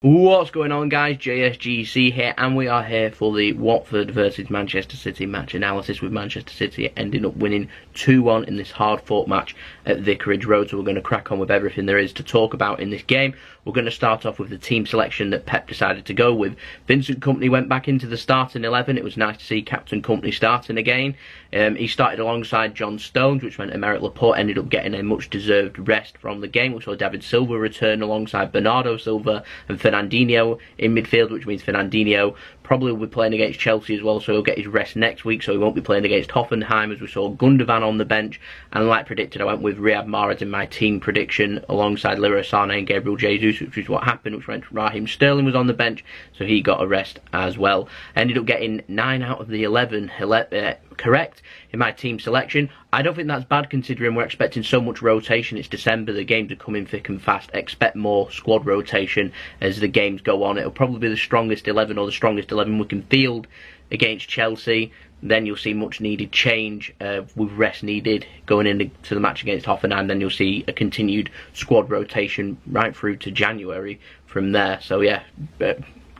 What's going on, guys? JSGC here, and we are here for the Watford versus Manchester City match analysis, with Manchester City ending up winning 2-1 in this hard-fought match at Vicarage Road. So we're going to crack on with everything there is to talk about in this game. We're going to start off with the team selection that Pep decided to go with. Vincent Kompany went back into the starting 11. It was nice to see Captain Kompany starting again. He started alongside John Stones, which meant Aymeric Laporte ended up getting a much-deserved rest from the game. We saw David Silva return alongside Bernardo Silva and Fernandinho in midfield, which means Fernandinho probably will be playing against Chelsea as well, so he'll get his rest next week, so he won't be playing against Hoffenheim, as we saw Gundogan on the bench. And like predicted, I went with Riyad Mahrez in my team prediction alongside Leroy Sané and Gabriel Jesus, which is what happened, which meant Raheem Sterling was on the bench, so he got a rest as well. Ended up getting 9 out of the 11 correct in my team selection. I don't think that's bad, considering we're expecting so much rotation. It's December, the games are coming thick and fast. Expect more squad rotation as the games go on. It'll probably be the strongest 11 or the strongest 11 we can field against Chelsea. Then you'll see much needed change with rest needed going into the match against Hoffenheim. Then you'll see a continued squad rotation right through to January from there. So yeah,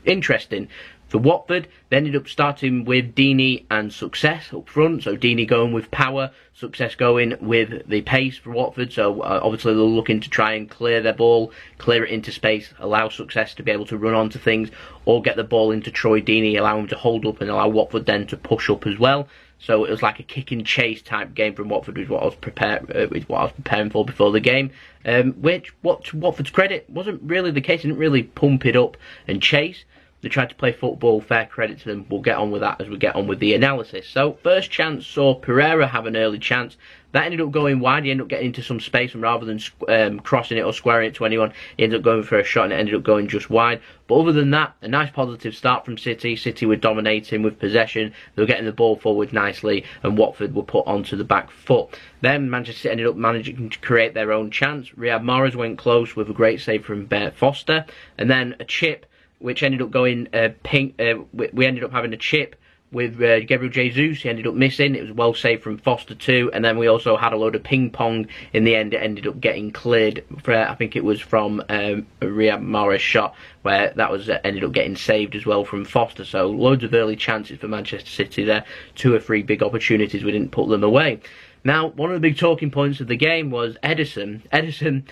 interesting. For Watford, they ended up starting with Deeney and Success up front. So Deeney going with power, Success going with the pace for Watford. So obviously they're looking to try and clear their ball, clear it into space, allow Success to be able to run onto things, or get the ball into Troy Deeney, allow him to hold up and allow Watford then to push up as well. So it was like a kick and chase type game from Watford, was what I was preparing for before the game. Which, to Watford's credit, wasn't really the case. They didn't really pump it up and chase. They tried to play football, fair credit to them. We'll get on with that as we get on with the analysis. So, first chance saw Pereira have an early chance. That ended up going wide. He ended up getting into some space, and rather than crossing it or squaring it to anyone, he ended up going for a shot, and it ended up going just wide. But other than that, a nice positive start from City. City were dominating with possession. They were getting the ball forward nicely, and Watford were put onto the back foot. Then Manchester City ended up managing to create their own chance. Riyad Mahrez went close with a great save from Bert Foster, and then a chip, which ended up going we ended up having a chip with Gabriel Jesus. He ended up missing. It was well saved from Foster too. And then we also had a load of ping pong. In the end, it ended up getting cleared for, I think it was from a Riyad Mahrez shot, where that was ended up getting saved as well from Foster. So loads of early chances for Manchester City there. 2 or 3 big opportunities. We didn't put them away. Now, one of the big talking points of the game was Ederson. Ederson,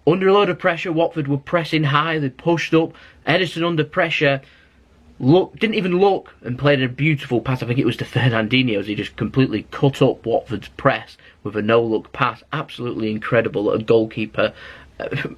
under a load of pressure, Watford were pressing high, they pushed up. Ederson under pressure, didn't even look, and played a beautiful pass. I think it was to Fernandinho, as he just completely cut up Watford's press with a no-look pass. Absolutely incredible that a goalkeeper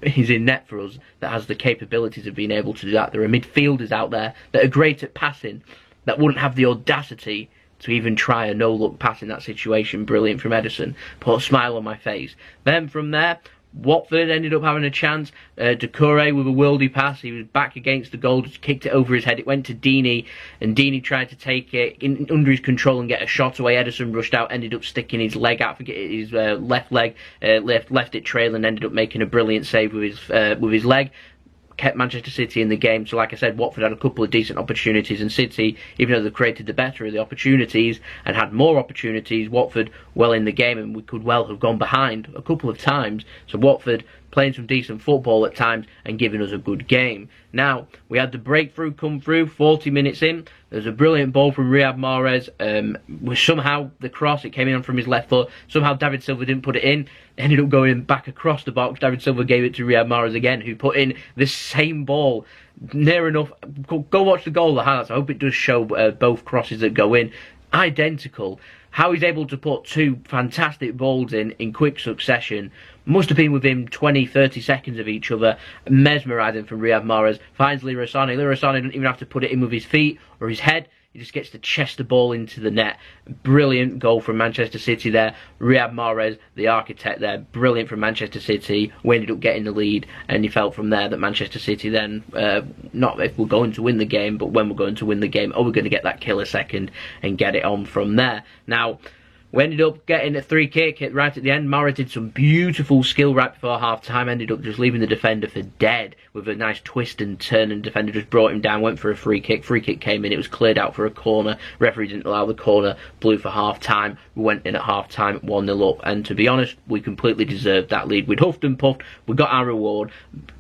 is in net for us that has the capabilities of being able to do that. There are midfielders out there that are great at passing, that wouldn't have the audacity to even try a no-look pass in that situation. Brilliant from Ederson. Put a smile on my face. Then from there, Watford ended up having a chance. Doucouré with a worldy pass. He was back against the goal, just kicked it over his head. It went to Deeney, and Deeney tried to take it under his control and get a shot away. Ederson rushed out, ended up sticking his leg out, his left leg, left it trail, and ended up making a brilliant save with his leg. Kept Manchester City in the game. So like I said, Watford had a couple of decent opportunities, and City, even though they created the better of the opportunities and had more opportunities, Watford well in the game, and we could well have gone behind a couple of times. So Watford playing some decent football at times and giving us a good game. Now, we had the breakthrough come through 40 minutes in. There's a brilliant ball from Riyad Mahrez. Somehow the cross, it came in from his left foot. Somehow David Silva didn't put it in. Ended up going back across the box. David Silva gave it to Riyad Mahrez again, who put in the same ball near enough. Go watch the goal, the highlights. I hope it does show both crosses that go in. Identical. How he's able to put 2 fantastic balls in quick succession. Must have been within 20-30 seconds of each other. Mesmerising from Riyad Mahrez. Finds Leroy Sané. Leroy Sané doesn't even have to put it in with his feet or his head. He just gets to chest the ball into the net. Brilliant goal from Manchester City there. Riyad Mahrez, the architect there. Brilliant from Manchester City. We ended up getting the lead, and you felt from there that Manchester City then, not if we're going to win the game, but when we're going to win the game, are we going to get that killer second and get it on from there? Now, We ended up getting a free kick hit right at the end. Morris did some beautiful skill right before half-time, ended up just leaving the defender for dead with a nice twist and turn, and the defender just brought him down, went for a free kick. Free kick came in, it was cleared out for a corner. Referee didn't allow the corner, blew for half-time. We went in at half-time 1-0 up, and to be honest, we completely deserved that lead. We'd huffed and puffed, we got our reward.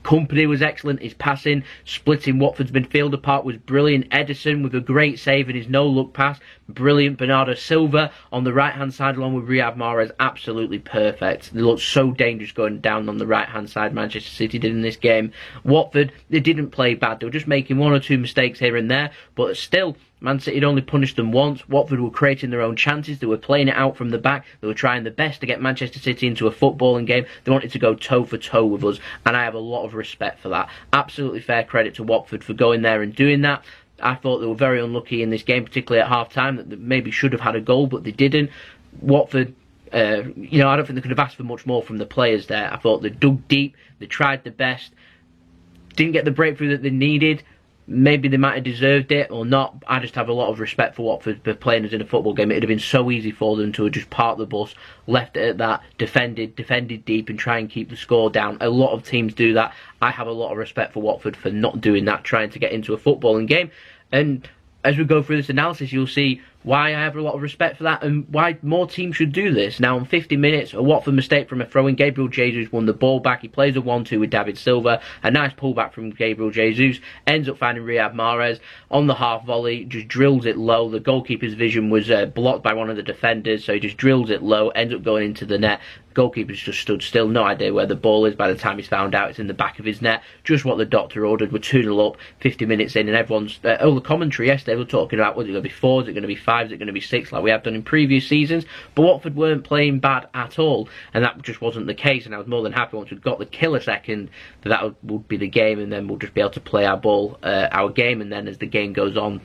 Company was excellent, his passing, splitting Watford's midfield apart was brilliant. Ederson with a great save and his no-look pass, brilliant. Bernardo Silva on the right-hand side along with Riyad Mahrez, absolutely perfect. They looked so dangerous going down on the right-hand side, Manchester City did in this game. Watford, they didn't play bad, they were just making one or two mistakes here and there, but still, Man City had only punished them once. Watford were creating their own chances. They were playing it out from the back. They were trying their best to get Manchester City into a footballing game. They wanted to go toe for toe with us, and I have a lot of respect for that. Absolutely fair credit to Watford for going there and doing that. I thought they were very unlucky in this game, particularly at half-time, that they maybe should have had a goal, but they didn't. Watford, I don't think they could have asked for much more from the players there. I thought they dug deep, they tried their best, didn't get the breakthrough that they needed. Maybe they might have deserved it or not. I just have a lot of respect for Watford for playing us in a football game. It would have been so easy for them to have just parked the bus, left it at that, defended deep and try and keep the score down. A lot of teams do that. I have a lot of respect for Watford for not doing that, trying to get into a footballing game. And as we go through this analysis, you'll see why I have a lot of respect for that and why more teams should do this. Now, in 50 minutes, a Watford mistake from a throw-in. Gabriel Jesus won the ball back. He plays a 1-2 with David Silva. A nice pullback from Gabriel Jesus. Ends up finding Riyad Mahrez on the half volley. Just drills it low. The goalkeeper's vision was blocked by one of the defenders, so he just drills it low. Ends up going into the net. Goalkeeper's just stood still, no idea where the ball is. By the time he's found out, it's in the back of his net. Just what the doctor ordered. We're 2-0 up, 50 minutes in, and everyone's... the commentary yesterday were talking about, was it going to be 4, is it going to be 5, is it going to be 6, like we have done in previous seasons? But Watford weren't playing bad at all, and that just wasn't the case, and I was more than happy once we'd got the killer second, that would be the game, and then we'll just be able to play our ball, our game, and then as the game goes on,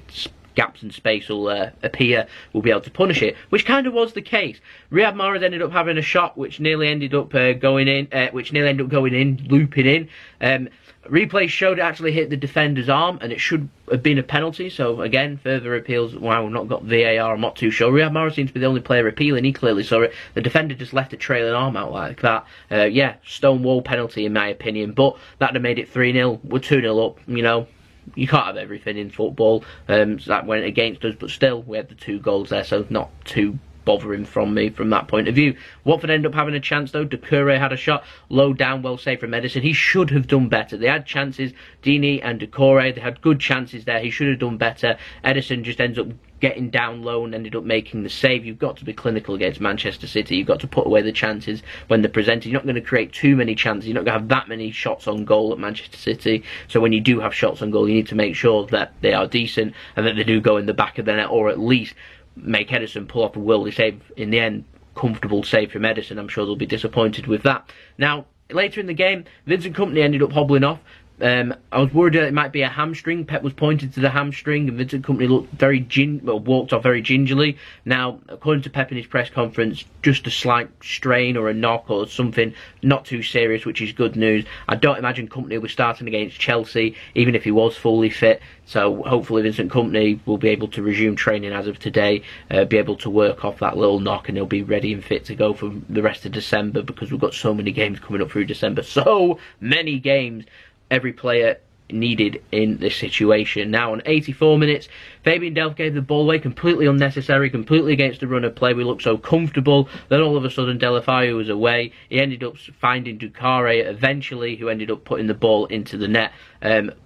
gaps in space will appear, we'll be able to punish it, which kind of was the case. Riyad Mahrez ended up having a shot which nearly ended up going in, looping in. Replay showed it actually hit the defender's arm, and it should have been a penalty. So again, further appeals. Wow, we've not got VAR. I'm not too sure. Riyad Mahrez seems to be the only player appealing. He clearly saw it. The defender just left a trailing arm out like that. Yeah, stonewall penalty in my opinion. But that'd have made it 3-0. We're 2-0 up. You know, you can't have everything in football. So that went against us, but still, we had the 2 goals there, so not too bothering from me from that point of view. Watford ended up having a chance though. Doucouré had a shot, low down, well saved from Ederson. He should have done better. They had chances, Deeney and Doucouré, they had good chances there. He should have done better. Ederson just ends up getting down low and ended up making the save. You've got to be clinical against Manchester City. You've got to put away the chances when they're presented. You're not going to create too many chances. You're not going to have that many shots on goal at Manchester City. So when you do have shots on goal, you need to make sure that they are decent and that they do go in the back of the net, or at least make Ederson pull off a worldly save. In the end, comfortable save from Ederson. I'm sure they'll be disappointed with that. Now, later in the game, Vincent Kompany ended up hobbling off. I was worried that it might be a hamstring. Pep was pointing to the hamstring, and Vincent Kompany looked very walked off very gingerly. Now, according to Pep in his press conference, just a slight strain or a knock or something, not too serious, which is good news. I don't imagine Kompany will be starting against Chelsea, even if he was fully fit. So hopefully Vincent Kompany will be able to resume training as of today, be able to work off that little knock, and he'll be ready and fit to go for the rest of December, because we've got so many games coming up through December. So many games. Every player needed in this situation. Now, on 84 minutes, Fabian Delph gave the ball away, completely unnecessary, completely against the run of play. We looked so comfortable. Then all of a sudden, Deulofeu was away. He ended up finding Doucouré eventually, who ended up putting the ball into the net.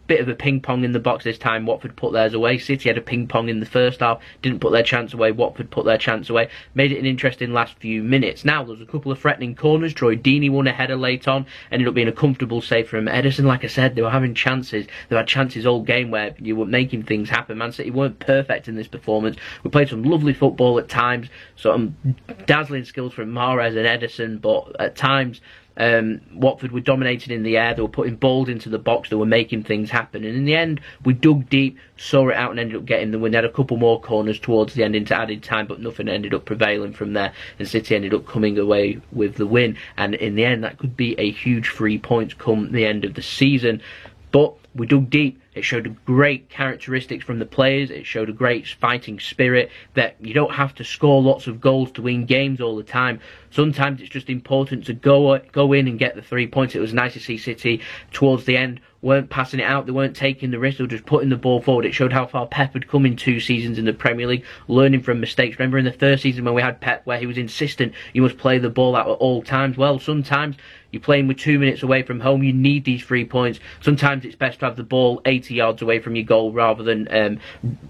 Bit of a ping-pong in the box this time. Watford put theirs away. City had a ping-pong in the first half, didn't put their chance away. Watford put their chance away. Made it an interesting last few minutes. Now, there was a couple of threatening corners. Troy Deeney won a header late on. Ended up being a comfortable save from Ederson. Like I said, they were having chances. They had chances all game where you were making things happen. Man City weren't perfect in this performance. We played some lovely football at times. Some dazzling skills from Mahrez and Ederson, but at times Watford were dominating in the air. They were putting balls into the box. They were making things happen, and in the end we dug deep, saw it out, and ended up getting the win. They had a couple more corners towards the end into added time, but nothing ended up prevailing from there, and City ended up coming away with the win. And in the end, that could be a huge 3 points come the end of the season. But we dug deep, It showed great characteristics from the players. It showed a great fighting spirit that you don't have to score lots of goals to win games all the time. Sometimes it's just important to go in and get the 3 points. It was nice to see City towards the end weren't passing it out, they weren't taking the risk, they were just putting the ball forward. It showed how far Pep had come in 2 seasons in the Premier League, learning from mistakes. Remember in the first season when we had Pep, where he was insistent you must play the ball out at all times? Well, sometimes you're playing with 2 minutes away from home, you need these 3 points. Sometimes it's best to have the ball 80 yards away from your goal rather than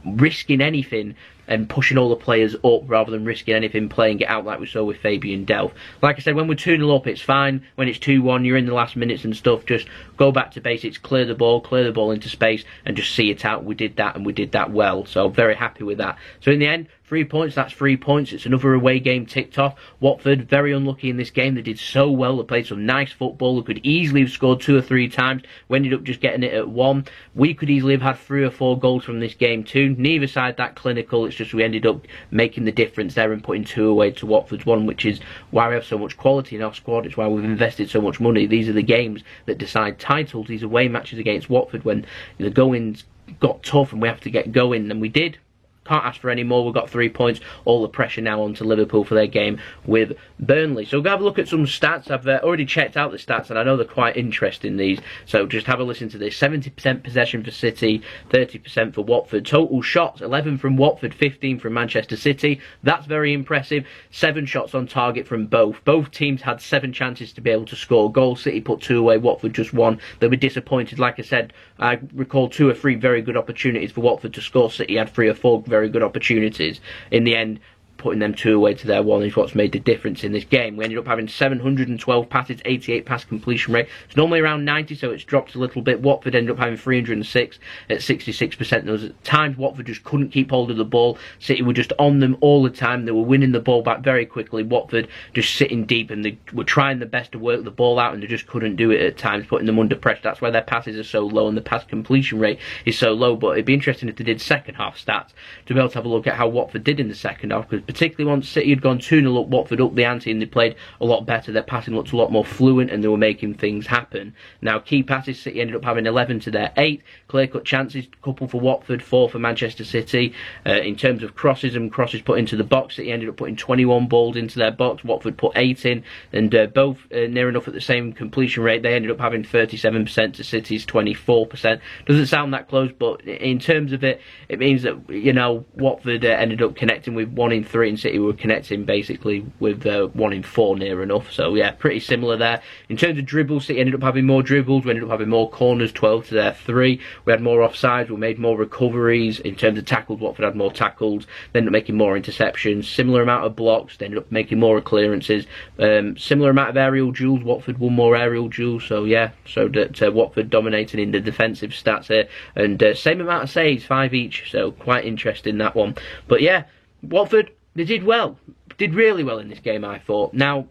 risking anything and pushing all the players up rather than risking anything, playing it out like we saw with Fabian Delph. Like I said, when we're 2-0 up, it's fine. When it's 2-1, you're in the last minutes and stuff, just go back to basics, clear the ball into space, and just see it out. We did that, and we did that well, so very happy with that. So in the end, 3 points, that's 3 points. It's another away game ticked off. Watford, very unlucky in this game. They did so well. They played some nice football. They could easily have scored 2 or 3 times. We ended up just getting it at 1. We could easily have had 3 or 4 goals from this game too. Neither side that clinical. It's just we ended up making the difference there and putting 2 away to Watford's 1, which is why we have so much quality in our squad. It's why we've invested so much money. These are the games that decide titles. These away matches against Watford when the goings got tough and we have to get going, and we did. Can't ask for any more. We've got 3 points. All the pressure now onto Liverpool for their game with Burnley. So we'll have a look at some stats. I've already checked out the stats, and I know they're quite interesting, these. So just have a listen to this. 70% possession for City, 30% for Watford. Total shots, 11 from Watford, 15 from Manchester City. That's very impressive. 7 shots on target from both. Both teams had 7 chances to be able to score goals. City put 2 away, Watford just 1. They were disappointed. Like I said, I recall 2 or 3 very good opportunities for Watford to score. City had 3 or 4 very good opportunities. In the end, putting them 2 away to their 1 is what's made the difference in this game. We ended up having 712 passes, 88 pass completion rate. It's normally around 90, so it's dropped a little bit. Watford ended up having 306 at 66%. There was times Watford just couldn't keep hold of the ball. City were just on them all the time. They were winning the ball back very quickly. Watford just sitting deep, and they were trying their best to work the ball out, and they just couldn't do it at times, putting them under pressure. That's why their passes are so low and the pass completion rate is so low. But it'd be interesting if they did second half stats to be able to have a look at how Watford did in the second half, because particularly once City had gone 2-0 up, Watford up the ante and they played a lot better. Their passing looked a lot more fluent and they were making things happen. Now, key passes, City ended up having 11 to their 8. Clear-cut chances, couple for Watford, 4 for Manchester City. In terms of crosses and crosses put into the box, City ended up putting 21 balls into their box. Watford put 8 in, and both near enough at the same completion rate. They ended up having 37% to City's 24%. Doesn't sound that close, but in terms of it, it means that, you know, Watford ended up connecting with 1 in 3 and City were connecting basically with 1 in 4 near enough. So yeah, pretty similar there. In terms of dribbles, City ended up having more dribbles. We ended up having more corners, 12 to their 3. We had more offsides. We made more recoveries. In terms of tackles, Watford had more tackles. They ended up making more interceptions. Similar amount of blocks. They ended up making more clearances. Similar amount of aerial duels. Watford won more aerial duels. So yeah, so that Watford dominating in the defensive stats here. And same amount of saves, 5 each. So quite interesting, that one. But yeah, Watford, they did well. Did really well in this game, I thought. Now,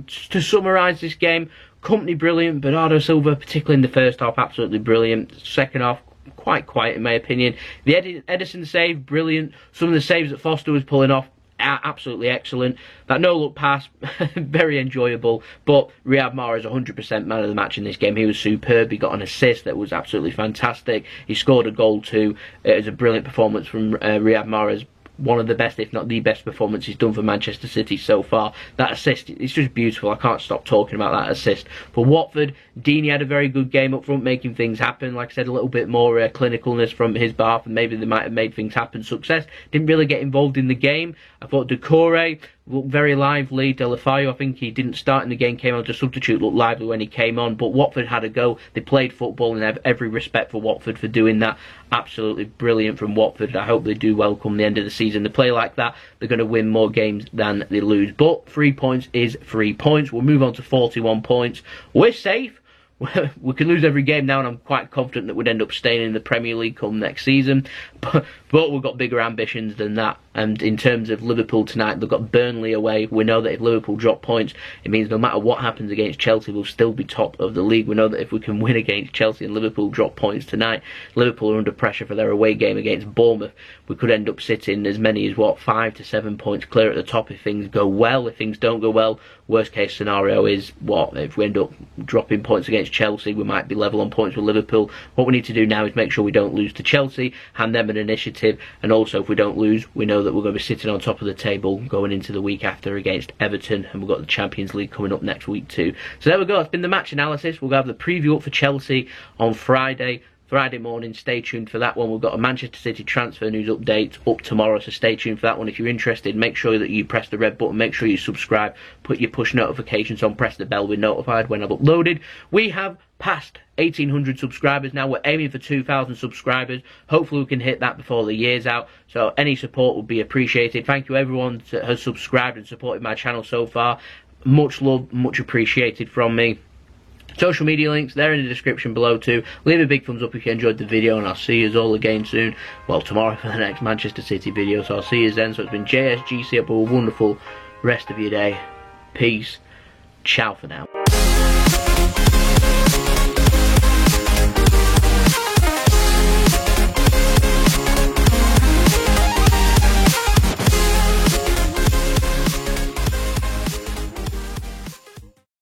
to summarise this game, Kompany brilliant. Bernardo Silva, particularly in the first half, absolutely brilliant. Second half, quite quiet in my opinion. The Ederson save, brilliant. Some of the saves that Foster was pulling off, absolutely excellent. That no-look pass, very enjoyable. But Riyad Mahrez, 100% man of the match in this game. He was superb. He got an assist that was absolutely fantastic. He scored a goal too. It was a brilliant performance from Riyad Mahrez. One of the best, if not the best performance he's done for Manchester City so far. That assist, it's just beautiful. I can't stop talking about that assist. For Watford, Deeney had a very good game up front, making things happen. Like I said, a little bit more clinicalness from his behalf, and maybe they might have made things happen. Success, didn't really get involved in the game. I thought Doucouré looked very lively. Deulofeu, I think he didn't start in the game, came on to substitute, looked lively when he came on. But Watford had a go. They played football, and I have every respect for Watford for doing that. Absolutely brilliant from Watford. I hope they do well come the end of the season. They play like that, they're going to win more games than they lose. But 3 points is 3 points. We'll move on to 41 points. We're safe. We can lose every game now, and I'm quite confident that we'd end up staying in the Premier League come next season. But we've got bigger ambitions than that. And in terms of Liverpool tonight, they've got Burnley away. We know that if Liverpool drop points, it means no matter what happens against Chelsea, we'll still be top of the league. We know that if we can win against Chelsea and Liverpool drop points tonight, Liverpool are under pressure for their away game against Bournemouth. We could end up sitting as many as, 5 to 7 points clear at the top if things go well. If things don't go well, worst case scenario is, if we end up dropping points against Chelsea, we might be level on points with Liverpool. What we need to do now is make sure we don't lose to Chelsea, hand them an initiative, and also if we don't lose, we know that we're going to be sitting on top of the table going into the week after against Everton, and we've got the Champions League coming up next week too. So there we go, it's been the match analysis. We'll have the preview up for Chelsea on Friday morning. Stay tuned for that one. We've got a Manchester City transfer news update up tomorrow, so stay tuned for that one. If you're interested, make sure that you press the red button, make sure you subscribe, put your push notifications on, press the bell, be notified when I've uploaded. We have passed 1,800 subscribers now. We're aiming for 2,000 subscribers. Hopefully we can hit that before the year's out, so any support would be appreciated. Thank you everyone that has subscribed and supported my channel so far. Much love, much appreciated from me. Social media links, they're in the description below too. Leave a big thumbs up if you enjoyed the video, and I'll see you all again soon. Well, tomorrow for the next Manchester City video, so I'll see you then. So it's been JSGC. Have a wonderful rest of your day. Peace. Ciao for now.